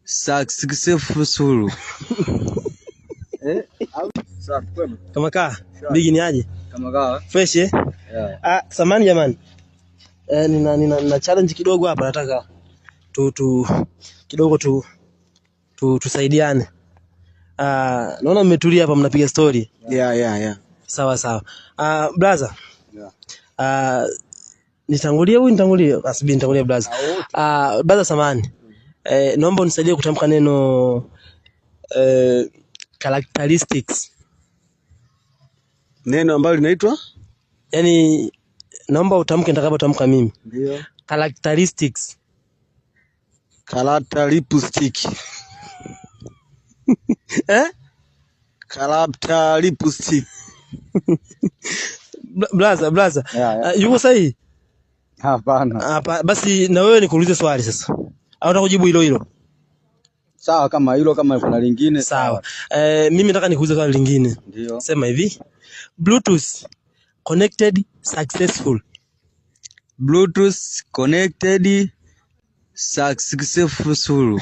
successful. Safi kwema. Kama kaa bigi ni aje? Kama kaa Fresh eh? Yeah. Samani jamani. Nina challenge kidogo hapa, nataka kidogo tusaidiane. Naona mmetulia hapa mnapiga story. Yeah. Sawa. Brother. Yeah. Nitangulie brother. Brother samani. Naomba unisaidie kutamka neno characteristics. Neno ambalo linaitwa? Yaani naomba utamke nitakapotamka mimi. Ndio. Characteristics. Characteristic. Characteristic. Blaza. Yeah. Yuko sahihi? Hapana. Basi na wewe nikuulize swali sasa. Au unataka kujibu hilo? Sawa, kama hilo, kama kuna lingine sawa. Mimi nataka nikuulize swali lingine. Ndio. Sema hivi. Bluetooth connected successful. Bluetooth connected successful.